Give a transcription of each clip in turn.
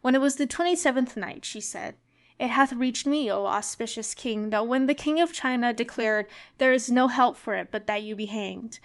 When it was the 27th night, she said, "It hath reached me, O auspicious king, that when the king of China declared there is no help for it but that you be hanged,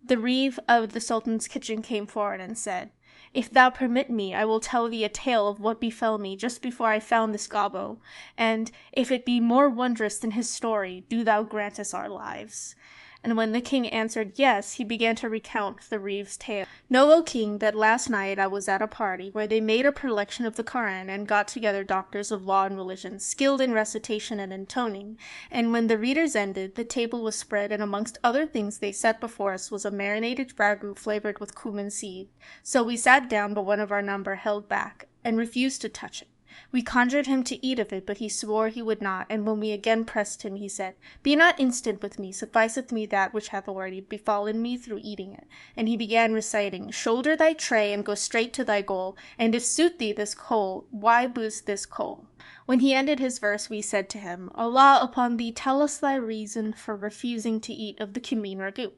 the reeve of the sultan's kitchen came forward and said, 'If thou permit me, I will tell thee a tale of what befell me just before I found this gobbo, and if it be more wondrous than his story, do thou grant us our lives.' And when the king answered yes, he began to recount the reeve's tale. Know, O king, that last night I was at a party where they made a prelection of the Koran and got together doctors of law and religion, skilled in recitation and intoning. And when the readers ended, the table was spread, and amongst other things they set before us was a marinated ragout flavored with cumin seed. So we sat down, but one of our number held back and refused to touch it. We conjured him to eat of it, but he swore he would not, and when we again pressed him, he said, 'Be not instant with me, sufficeth me that which hath already befallen me through eating it.' And he began reciting, 'Shoulder thy tray, and go straight to thy goal, and if suit thee this coal, why boost this coal?' When he ended his verse, we said to him, 'Allah upon thee, tell us thy reason for refusing to eat of the cumin ragout.'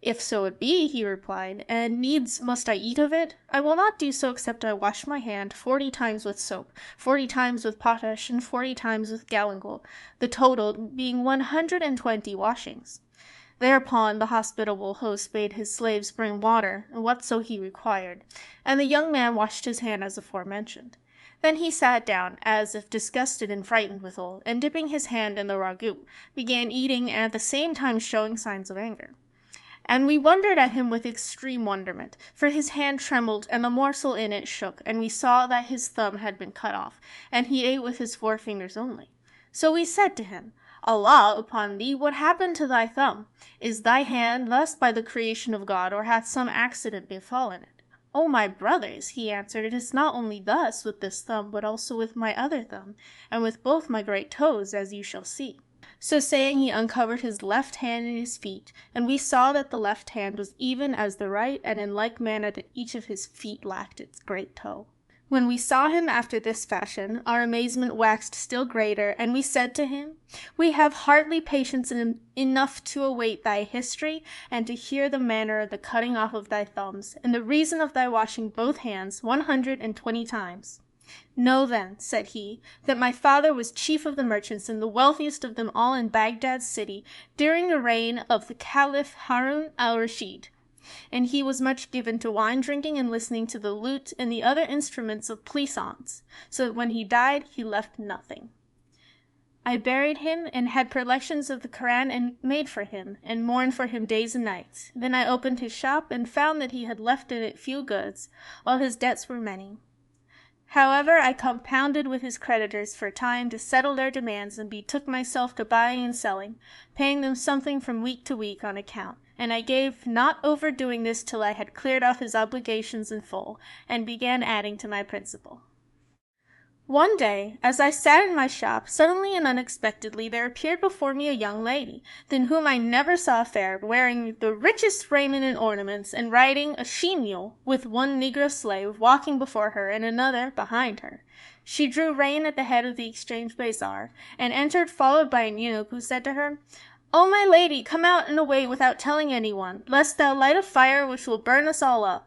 'If so it be,' he replied, 'and needs must I eat of it, I will not do so except I wash my hand 40 times with soap, 40 times with potash, and 40 times with galangal, the total being 120 washings.' Thereupon the hospitable host bade his slaves bring water, and whatso he required, and the young man washed his hand as aforementioned. Then he sat down, as if disgusted and frightened withal, and dipping his hand in the ragout, began eating, and at the same time showing signs of anger. And we wondered at him with extreme wonderment, for his hand trembled, and the morsel in it shook, and we saw that his thumb had been cut off, and he ate with his forefingers only. So we said to him, 'Allah upon thee, what happened to thy thumb? Is thy hand thus by the creation of God, or hath some accident befallen it?' 'O my brothers,' he answered, 'it is not only thus with this thumb, but also with my other thumb, and with both my great toes, as you shall see.' So saying, he uncovered his left hand and his feet, and we saw that the left hand was even as the right, and in like manner that each of his feet lacked its great toe. When we saw him after this fashion, our amazement waxed still greater, and we said to him, 'We have hardly patience enough to await thy history, and to hear the manner of the cutting off of thy thumbs, and the reason of thy washing both hands 120 times. Know then,' said he, 'that my father was chief of the merchants, and the wealthiest of them all in Baghdad city, during the reign of the Caliph Harun al-Rashid. And he was much given to wine drinking and listening to the lute and the other instruments of pleasance, so that when he died he left nothing. I buried him, and had prelections of the Koran and made for him, and mourned for him days and nights. Then I opened his shop, and found that he had left in it few goods, while his debts were many. However, I compounded with his creditors for a time to settle their demands, and betook myself to buying and selling, paying them something from week to week on account, and I gave not overdoing this till I had cleared off his obligations in full, and began adding to my principal. One day, as I sat in my shop, suddenly and unexpectedly there appeared before me a young lady, than whom I never saw fair, wearing the richest raiment and ornaments, and riding a she-mule, with one negro slave walking before her and another behind her. She drew rein at the head of the exchange bazaar, and entered, followed by an eunuch, who said to her, 'O my lady, come out and away without telling anyone, lest thou light a fire which will burn us all up.'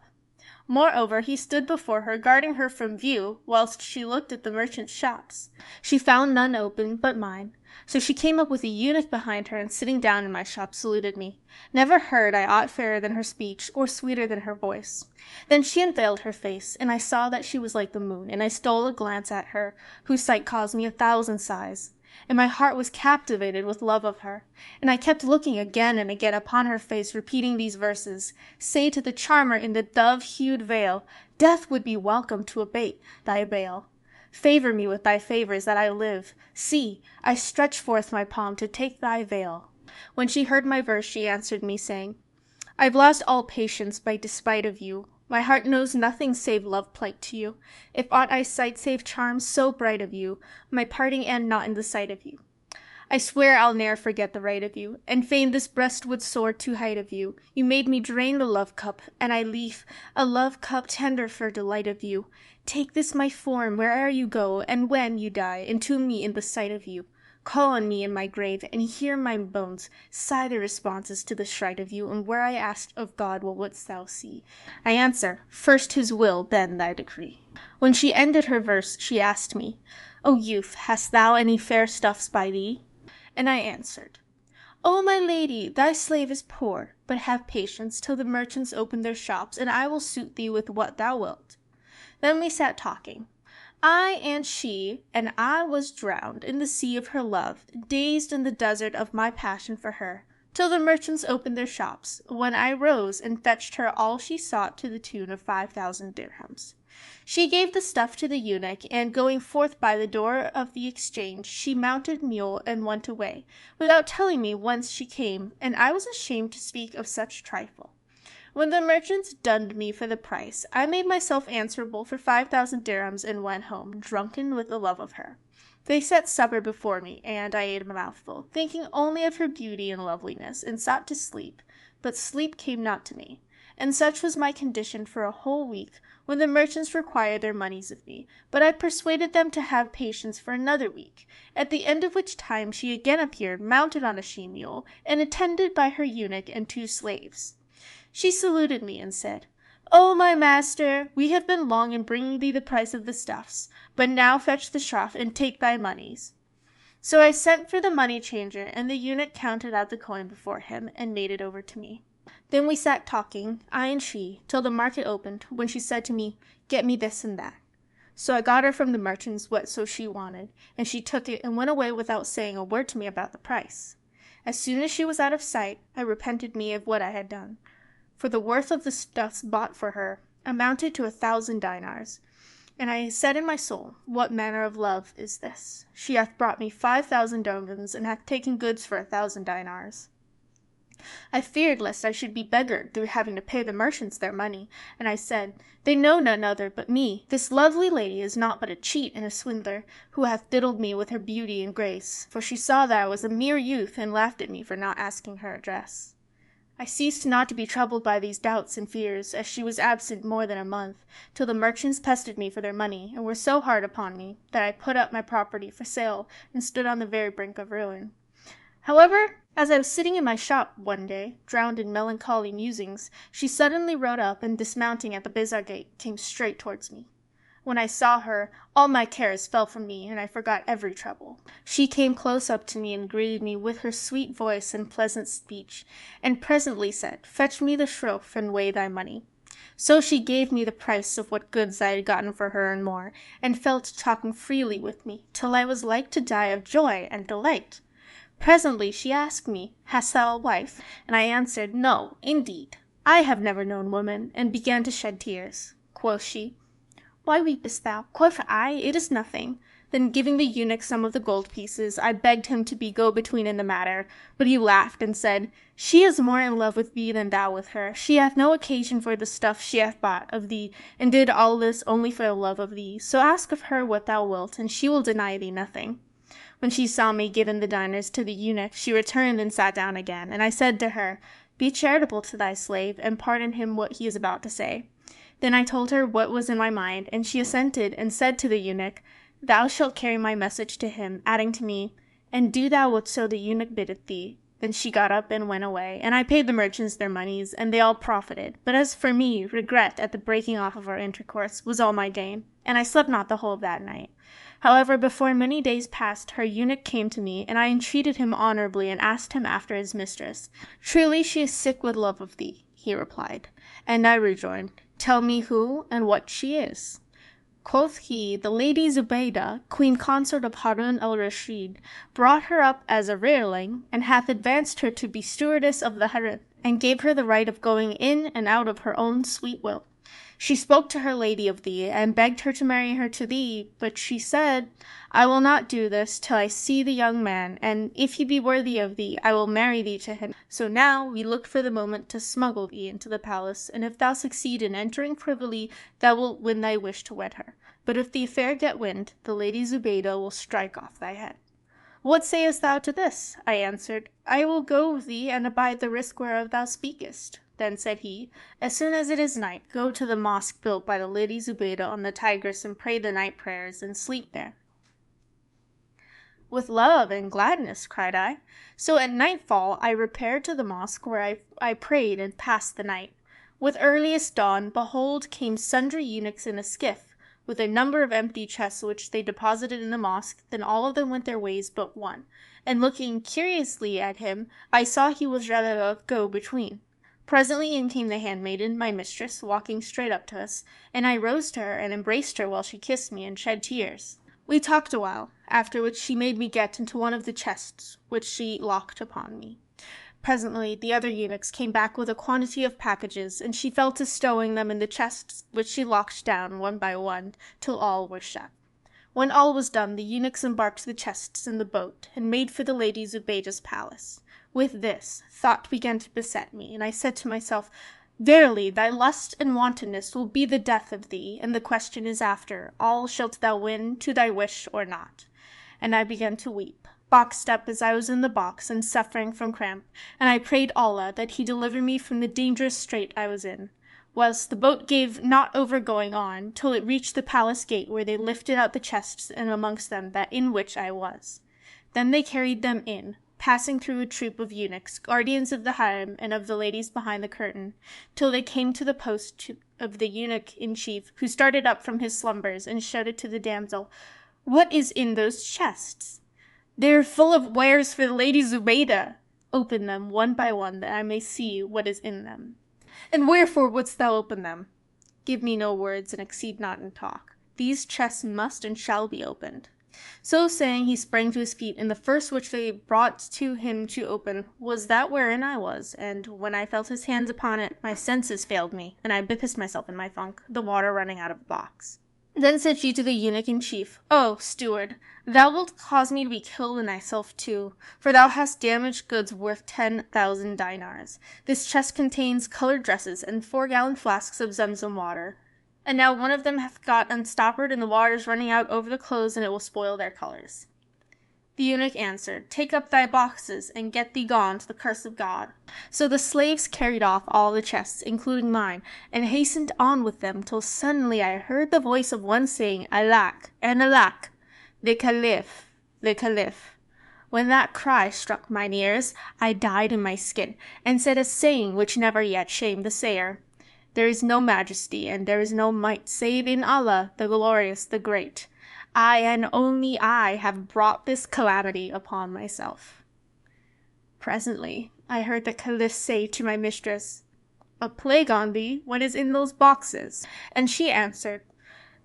Moreover, he stood before her, guarding her from view, whilst she looked at the merchants' shops. She found none open but mine. So she came up with a eunuch behind her, and sitting down in my shop saluted me. Never heard I aught fairer than her speech, or sweeter than her voice. Then she unveiled her face, and I saw that she was like the moon, and I stole a glance at her, whose sight caused me 1,000 sighs. And my heart was captivated with love of her, and I kept looking again and again upon her face, repeating these verses, 'Say to the charmer in the dove-hued veil, Death would be welcome to abate thy bale. Favor me with thy favors that I live. See, I stretch forth my palm to take thy veil.' When she heard my verse, she answered me, saying, 'I've lost all patience by despite of you. My heart knows nothing save love plight to you. If aught I sight save charms so bright of you, my parting end not in the sight of you. I swear I'll ne'er forget the right of you, and fain this breast would soar to height of you. You made me drain the love cup, and I leaf a love cup tender for delight of you. Take this my form where'er you go, and when you die, entomb me in the sight of you. Call on me in my grave, and hear my bones sigh the responses to the shrine of you, and where I asked of God what wouldst thou see? I answer, first his will, then thy decree. When she ended her verse, she asked me, O youth, hast thou any fair stuffs by thee? And I answered, O my lady, thy slave is poor, but have patience till the merchants open their shops, and I will suit thee with what thou wilt. Then we sat talking, I and she, and I was drowned in the sea of her love, dazed in the desert of my passion for her, till the merchants opened their shops, when I rose and fetched her all she sought to the tune of 5,000 dirhams. She gave the stuff to the eunuch, and going forth by the door of the exchange, she mounted mule and went away, without telling me whence she came, and I was ashamed to speak of such trifle. When the merchants dunned me for the price, I made myself answerable for 5,000 dirhams and went home, drunken with the love of her. They set supper before me, and I ate a mouthful, thinking only of her beauty and loveliness, and sought to sleep, but sleep came not to me. And such was my condition for a whole week, when the merchants required their monies of me, but I persuaded them to have patience for another week, at the end of which time she again appeared, mounted on a she-mule, and attended by her eunuch and 2 slaves. She saluted me and said, O my master, we have been long in bringing thee the price of the stuffs, but now fetch the shroff and take thy monies. So I sent for the money changer, and the eunuch counted out the coin before him, and made it over to me. Then we sat talking, I and she, till the market opened, when she said to me, Get me this and that. So I got her from the merchants whatso she wanted, and she took it and went away without saying a word to me about the price. As soon as she was out of sight, I repented me of what I had done. For the worth of the stuffs bought for her amounted to 1,000 dinars. And I said in my soul, What manner of love is this? She hath brought me 5,000 dirhams, and hath taken goods for 1,000 dinars. I feared lest I should be beggared through having to pay the merchants their money, and I said, They know none other but me. This lovely lady is naught but a cheat and a swindler, who hath diddled me with her beauty and grace, for she saw that I was a mere youth, and laughed at me for not asking her address. I ceased not to be troubled by these doubts and fears, as she was absent more than a month, till the merchants pestered me for their money, and were so hard upon me, that I put up my property for sale, and stood on the very brink of ruin. However, as I was sitting in my shop one day, drowned in melancholy musings, she suddenly rode up, and dismounting at the bazaar gate, came straight towards me. When I saw her, all my cares fell from me, and I forgot every trouble. She came close up to me and greeted me with her sweet voice and pleasant speech, and presently said, Fetch me the shroff and weigh thy money. So she gave me the price of what goods I had gotten for her and more, and fell to talking freely with me, till I was like to die of joy and delight. Presently she asked me, Hast thou a wife? And I answered, No, indeed. I have never known woman, and began to shed tears. Quoth she, Why weepest thou? Quoth I, It is nothing. Then giving the eunuch some of the gold pieces, I begged him to be go-between in the matter, but he laughed and said, She is more in love with thee than thou with her. She hath no occasion for the stuff she hath bought of thee, and did all this only for the love of thee. So ask of her what thou wilt, and she will deny thee nothing. When she saw me giving the dinars to the eunuch, she returned and sat down again, and I said to her, Be charitable to thy slave, and pardon him what he is about to say. Then I told her what was in my mind, and she assented, and said to the eunuch, Thou shalt carry my message to him, adding to me, And do thou whatso the eunuch biddeth thee. Then she got up and went away, and I paid the merchants their monies, and they all profited. But as for me, regret at the breaking off of our intercourse was all my gain, and I slept not the whole of that night. However, before many days passed, her eunuch came to me, and I entreated him honorably, and asked him after his mistress. Truly she is sick with love of thee, he replied. And I rejoined, Tell me who and what she is. Quoth he, The Lady Zubaydah, queen consort of Harun al-Rashid, brought her up as a rearling, and hath advanced her to be stewardess of the harem, and gave her the right of going in and out of her own sweet will. She spoke to her lady of thee, and begged her to marry her to thee, but she said, I will not do this till I see the young man, and if he be worthy of thee, I will marry thee to him. So now we look for the moment to smuggle thee into the palace, and if thou succeed in entering privily, thou wilt win thy wish to wed her. But if the affair get wind, the Lady Zubaydah will strike off thy head. What sayest thou to this? I answered, I will go with thee, and abide the risk whereof thou speakest. Then said he, As soon as it is night, go to the mosque built by the Lady Zubaydah on the Tigris, and pray the night prayers, and sleep there. "With love and gladness," cried I. So at nightfall I repaired to the mosque, where I prayed and passed the night. With earliest dawn, behold, came sundry eunuchs in a skiff, with a number of empty chests which they deposited in the mosque. Then all of them went their ways but one, and looking curiously at him, I saw he was rather a go-between. Presently in came the handmaiden, my mistress, walking straight up to us, and I rose to her and embraced her while she kissed me and shed tears. We talked a while, after which she made me get into one of the chests, which she locked upon me. Presently the other eunuchs came back with a quantity of packages, and she fell to stowing them in the chests, which she locked down one by one, till all were shut. When all was done, the eunuchs embarked the chests in the boat, and made for the Lady Zubeida's palace. With this, thought began to beset me, and I said to myself, "Verily, thy lust and wantonness will be the death of thee, and the question is after, all shalt thou win to thy wish or not?" And I began to weep, boxed up as I was in the box, and suffering from cramp, and I prayed Allah that he deliver me from the dangerous strait I was in. Whilst the boat gave not over going on, till it reached the palace gate, where they lifted out the chests, and amongst them that in which I was. Then they carried them in, passing through a troop of eunuchs, guardians of the harem and of the ladies behind the curtain, till they came to the post of the eunuch-in-chief, who started up from his slumbers, and shouted to the damsel, "What is in those chests?" "They are full of wares for the Lady Zubeida." "Open them one by one, that I may see what is in them." "And wherefore wouldst thou open them?" "Give me no words, and exceed not in talk. These chests must and shall be opened." So saying, he sprang to his feet, and the first which they brought to him to open was that wherein I was, and when I felt his hands upon it, my senses failed me, and I bethissed myself in my funk, the water running out of the box. Then said she to the eunuch-in-chief, "O steward, thou wilt cause me to be killed and thyself too, for thou hast damaged goods worth 10,000 dinars. This chest contains coloured dresses and 4-gallon flasks of Zemzem water. And now one of them hath got unstoppered, and the water is running out over the clothes, and it will spoil their colours." The eunuch answered, "Take up thy boxes, and get thee gone to the curse of God." So the slaves carried off all the chests, including mine, and hastened on with them, till suddenly I heard the voice of one saying, "Alack, and alack, the Caliph, the Caliph." When that cry struck mine ears, I died in my skin, and said a saying which never yet shamed the sayer. "There is no majesty, and there is no might, save in Allah, the glorious, the great. I, and only I, have brought this calamity upon myself." Presently I heard the Caliph say to my mistress, "A plague on thee, what is in those boxes?" And she answered,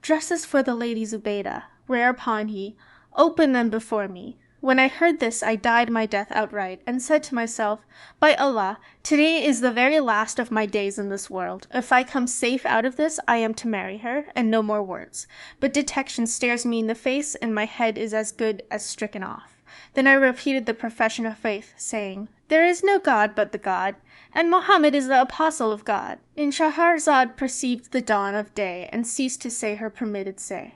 "Dresses for the Lady Zubeida." Whereupon he, "Open them before me." When I heard this, I died my death outright, and said to myself, "By Allah, today is the very last of my days in this world. If I come safe out of this, I am to marry her, and no more words." But detection stares me in the face, and my head is as good as stricken off. Then I repeated the profession of faith, saying, "There is no God but the God, and Mohammed is the apostle of God." And Shahrazad perceived the dawn of day, and ceased to say her permitted say.